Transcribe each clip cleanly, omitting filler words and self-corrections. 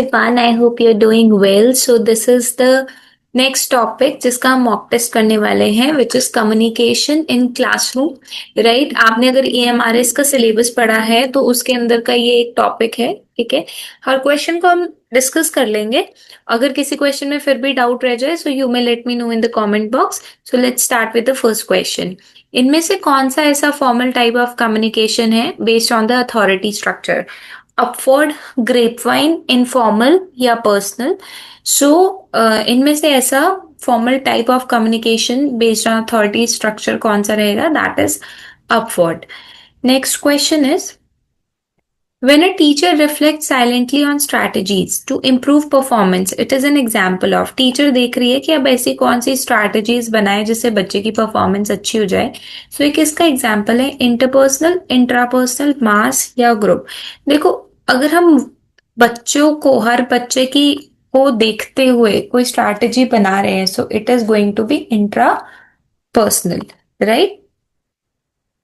Ivan, I hope you're doing well. So this is the next topic जिसका हम mock test करने वाले हैं which is communication in classroom. Right, आपने अगर EMRS का सिलेबस पढ़ा है तो उसके अंदर का ये एक टॉपिक है। ठीक है, हर क्वेश्चन को हम डिस्कस कर लेंगे। अगर किसी क्वेश्चन में फिर भी डाउट रह जाए so you may let me know in the comment box. So let's start with the first question. इनमें से कौन सा ऐसा फॉर्मल टाइप ऑफ कम्युनिकेशन है based on the authority structure? Upward, grapevine, informal या पर्सनल? सो इनमें से ऐसा formal type of communication based on authority structure कौन सा रहेगा? That is upward. Next question is when a teacher reflects silently on strategies to improve performance, it is an example of teacher देख रही है कि अब ऐसी कौन सी स्ट्रैटेजीज बनाए जिससे बच्चे की परफॉर्मेंस अच्छी हो जाए। सो एक इसका एग्जाम्पल है इंटरपर्सनल, इंट्रापर्सनल, मास या ग्रुप। देखो, अगर हम बच्चों को, हर बच्चे की को देखते हुए कोई स्ट्रैटेजी बना रहे हैं so it is going to be intrapersonal. Right,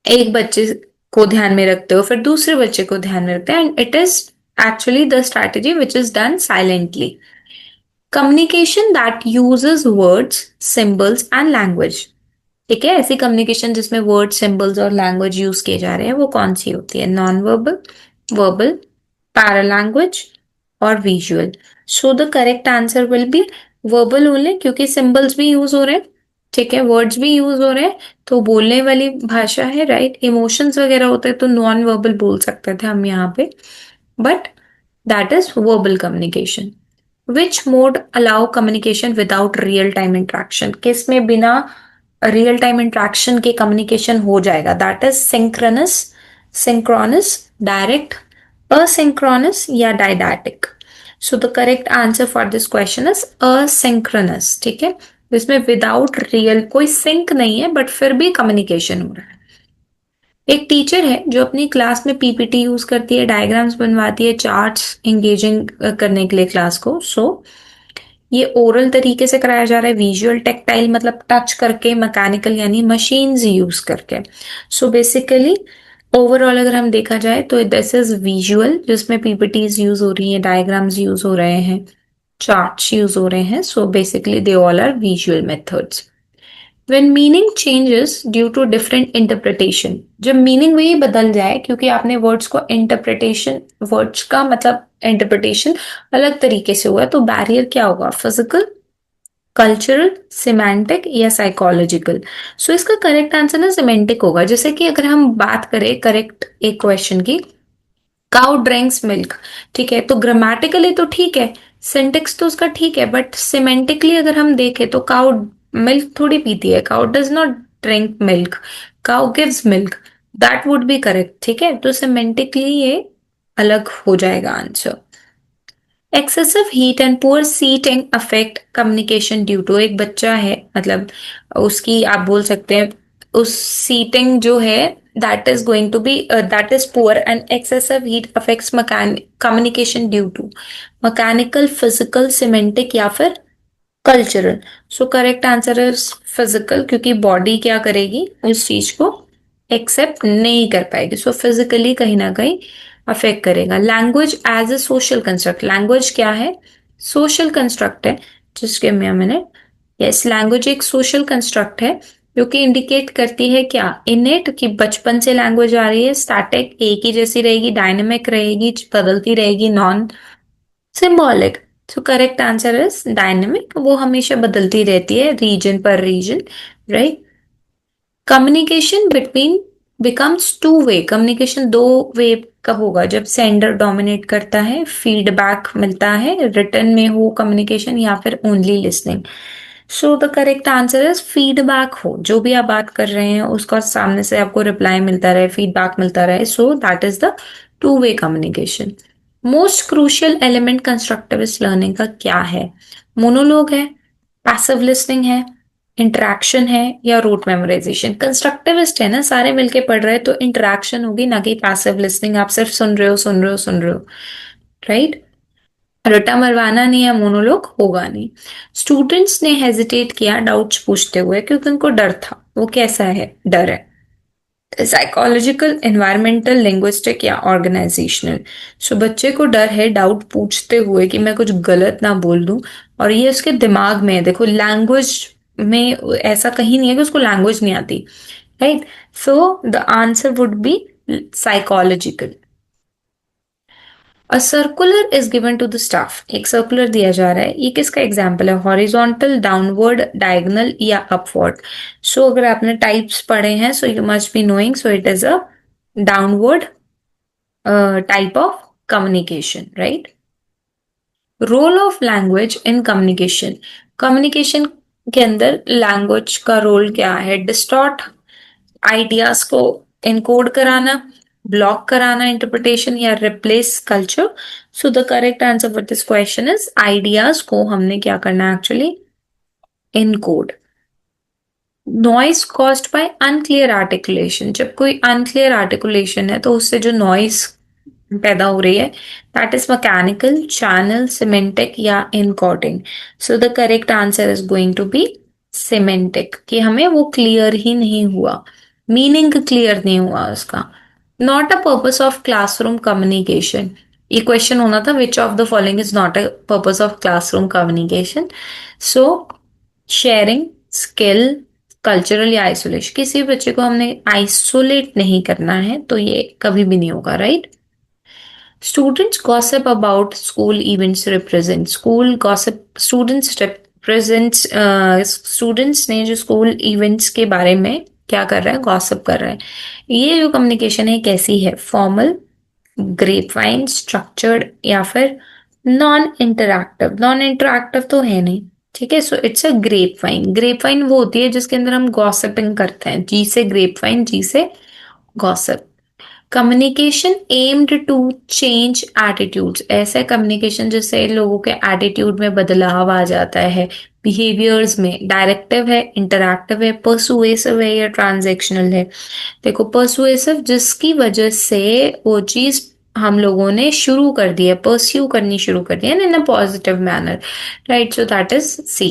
एक बच्चे को ध्यान में रखते हो फिर दूसरे बच्चे को ध्यान में रखते हैं and it is actually the strategy which is done silently. Communication that uses words, symbols and language. ठीक है, ऐसी कम्युनिकेशन जिसमें वर्ड, सिंबल्स और लैंग्वेज यूज किए जा रहे हैं वो कौन सी होती है? नॉन वर्बल, वर्बल, पैरालैंग्वेज और visual. So the correct answer will be verbal only, क्योंकि सिंबल्स भी यूज हो रहे हैं। ठीक है, वर्ड्स भी यूज हो रहे हैं तो बोलने वाली भाषा है। राइट, इमोशंस वगैरह होते हैं तो नॉन वर्बल बोल सकते थे हम यहाँ पे, but that is verbal communication. Which mode allow communication without real time interaction? किस में बिना रियल टाइम इंट्रैक्शन के कम्युनिकेशन हो जाएगा? That is synchronous, synchronous, direct, asynchronous या didactic. So the correct answer for this question is asynchronous। ठीक है, जिसमें विदाउट रियल कोई सिंक नहीं है बट फिर भी कम्युनिकेशन हो रहा है। एक टीचर है जो अपनी क्लास में PPT यूज करती है, डायग्राम्स बनवाती है, चार्ट्स एंगेजिंग करने के लिए क्लास को। सो ये ओरल तरीके से कराया जा रहा है, विजुअल, टेक्टाइल मतलब टच करके, मैकेनिकल यानी मशीन्स यूज करके। सो बेसिकली ओवरऑल अगर हम देखा जाए तो दिस इज विजुअल, जिसमें PPTs यूज हो रही हैं, डायग्राम्स यूज हो रहे हैं, चार्ट्स यूज हो रहे हैं। So basically they all are visual methods. When meaning changes due to different interpretation, जब मीनिंग वही बदल जाए क्योंकि आपने वर्ड्स को इंटरप्रिटेशन, वर्ड्स का मतलब इंटरप्रिटेशन अलग तरीके से हुआ, तो बैरियर क्या होगा? फिजिकल, कल्चरल, सिमेंटिक या साइकोलॉजिकल? सो इसका करेक्ट आंसर ना सिमेंटिक होगा। जैसे कि अगर हम बात करें करेक्ट एक क्वेश्चन की, काउ ड्रिंक्स मिल्क। ठीक है, तो ग्रामेटिकली तो ठीक है, सिंटेक्स तो उसका ठीक है, बट सिमेंटिकली अगर हम देखें तो काउ मिल्क थोड़ी पीती है, cow does not drink milk, cow gives milk. That would be correct. ठीक है, तो सिमेंटिकली ये अलग हो जाएगा answer. Excessive heat and poor seating affect communication due to. एक बच्चा है, मतलब उसकी आप बोल सकते हैं उस सीटिंग जो है that is going to be that is poor and excessive heat affects communication due to mechanical, physical, semantic या फिर cultural. So correct answer is physical, क्योंकि बॉडी क्या करेगी? उस चीज को एक्सेप्ट नहीं कर पाएगी। सो फिजिकली कहीं ना कहीं अफेक्ट करेगा। Language as a social construct. Language क्या है? सोशल कंस्ट्रक्ट है। Just give me a minute. Yes, language एक सोशल कंस्ट्रक्ट है जो कि इंडिकेट करती है क्या? इनेट, कि बचपन से लैंग्वेज आ रही है, स्टैटिक एक ही जैसी रहेगी, डायनेमिक रहेगी, बदलती रहेगी, non symbolic. So correct answer is dynamic, वो हमेशा बदलती रहती है रीजन पर reason. Right, communication between becomes two way. Communication दो वे का होगा जब सेंडर डोमिनेट करता है, फीडबैक मिलता है, रिटर्न में हो कम्युनिकेशन, या फिर only listening. So the correct answer is feedback हो, जो भी आप बात कर रहे हैं उसका सामने से आपको रिप्लाई मिलता रहे, फीडबैक मिलता रहे। सो that is the two way communication. Most crucial element constructivist learning का क्या है? मोनोलॉग है, पैसिव लिसनिंग है, इंटरेक्शन है या रूट मेमोराइजेशन? कंस्ट्रक्टिविस्ट है ना, सारे मिलके पढ़ रहे हैं तो इंटरेक्शन होगी, ना कि पैसिव लिसनिंग, आप सिर्फ सुन रहे हो, सुन रहे हो, सुन रहे हो। राइट, रट्टा मरवाना नहीं या मोनोलॉग होगा नहीं। स्टूडेंट्स ने हेजिटेट किया डाउट्स पूछते हुए क्योंकि उनको डर था। वो कैसा है? डर है। साइकोलॉजिकल, एनवायरमेंटल, लिंग्विस्टिक या ऑर्गेनाइजेशनल। सो बच्चे को डर है डाउट पूछते हुए कि मैं कुछ गलत ना बोल दूं, और ये उसके दिमाग में है। देखो लैंग्वेज में ऐसा कहीं नहीं है कि उसको लैंग्वेज नहीं आती, right? So the answer would be psychological. A circular is given to the staff, एक सर्कुलर दिया जा रहा है, ये किसका एग्जाम्पल है? हॉरिजॉन्टल, डाउनवर्ड, डायगोनल या अपवर्ड? सो अगर आपने टाइप्स पढ़े हैं so you must be knowing, so it is a downward type of communication, right? Role of language in communication, communication के अंदर लैंग्वेज का रोल क्या है? डिस्टॉर्ट आइडियाज को इनकोड कराना, ब्लॉक कराना इंटरप्रिटेशन, या replace culture? So the correct answer for this question is ideas को हमने क्या करना है actually? Encode. Noise caused by unclear articulation, जब कोई अनक्लियर आर्टिकुलेशन है तो उससे जो नॉइस पैदा हो रही है, that is mechanical, channel, semantic या encoding? So the correct answer is going to be semantic, कि हमें वो क्लियर ही नहीं हुआ, मीनिंग क्लियर नहीं हुआ उसका। Not a purpose of classroom communication, ये क्वेश्चन होना था which of the following is not a purpose of classroom communication? So sharing, skill, cultural या आइसोलेशन, किसी बच्चे को हमने आइसोलेट नहीं करना है तो ये कभी भी नहीं होगा, right? Students gossip about school events represent, school gossip, students represents, students ने जो स्कूल इवेंट्स के बारे में क्या कर रहा है? गॉसिप कर रहा है। ये जो कम्युनिकेशन है कैसी है? फॉर्मल, ग्रेपवाइन, स्ट्रक्चर्ड या फिर नॉन इंटरैक्टिव? नॉन इंटरैक्टिव तो है नहीं, ठीक है। So it's a grapevine. Grapevine वो होती है जिसके अंदर हम गॉसिपिंग करते हैं, जी से ग्रेपवाइन, जी से gossip. Communication aimed to change attitudes, ऐसा कम्युनिकेशन जिससे लोगों के एटीट्यूड में बदलाव आ जाता है, बिहेवियर्स में। डायरेक्टिव है, इंटरैक्टिव है, परसुएसिव है या ट्रांजैक्शनल है? देखो परसुएसिव, जिसकी वजह से वो चीज हम लोगों ने शुरू कर दी है, परस्यू करनी शुरू कर दी है in a positive manner, right? So that is C.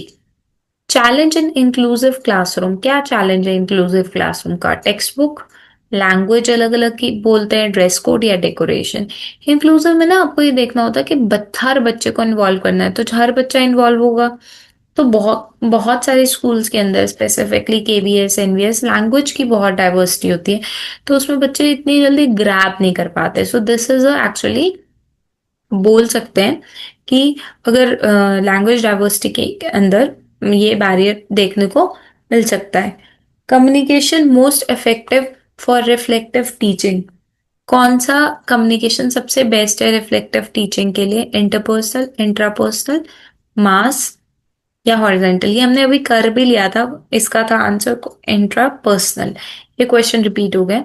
Challenge in inclusive classroom, क्या चैलेंज है इंक्लूसिव क्लासरूम का? टेक्स्ट बुक, लैंग्वेज अलग अलग की बोलते हैं, ड्रेस कोड या डेकोरेशन? इंक्लूसिव में ना आपको ये देखना होता है कि हर बच्चे को इन्वॉल्व करना है, तो हर बच्चा इन्वॉल्व होगा। तो बहुत बहुत सारे स्कूल्स के अंदर, स्पेसिफिकली केवीएस, एनवीएस, लैंग्वेज की बहुत डाइवर्सिटी होती है, तो उसमें बच्चे इतनी जल्दी ग्रैब नहीं कर पाते। सो दिस इज एक्चुअली बोल सकते हैं कि अगर लैंग्वेज डाइवर्सिटी के अंदर ये बैरियर देखने को मिल सकता है। Communication most effective for reflective teaching, कौन सा कम्युनिकेशन सबसे बेस्ट है रिफ्लेक्टिव टीचिंग के लिए? इंटरपर्सनल, इंट्रापर्सनल, मास या हॉरिजॉन्टल? ये हमने अभी कर भी लिया था, इसका था आंसर इंट्रापर्सनल। ये क्वेश्चन रिपीट हो गया।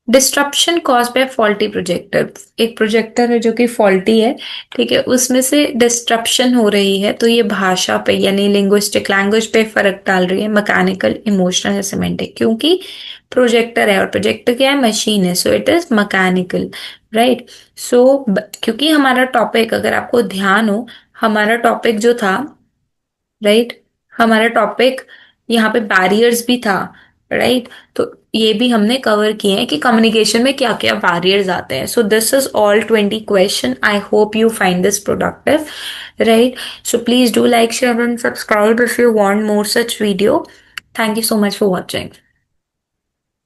Disruption cause by faulty projector, एक प्रोजेक्टर है जो कि फॉल्टी है, ठीक है, उसमें से डिस्ट्रप्शन हो रही है, तो ये भाषा पे यानी लिंग्विस्टिक, लैंग्वेज पे फर्क डाल रही है, मैकेनिकल, इमोशनल या सिमेंटिक? क्योंकि प्रोजेक्टर है और प्रोजेक्टर क्या है? मशीन है, so it is mechanical, right? So क्योंकि हमारा टॉपिक, अगर आपको ध्यान हो, हमारा टॉपिक जो था, राइट, हमारा टॉपिक यहाँ पे बैरियर्स भी था, राइट? तो ये भी हमने कवर किए हैं कि कम्युनिकेशन में क्या क्या बैरियर्स आते हैं। So this is all 20 question. I hope you find this productive, right? So please do like, share and subscribe if you want more such video. Thank you so much for watching.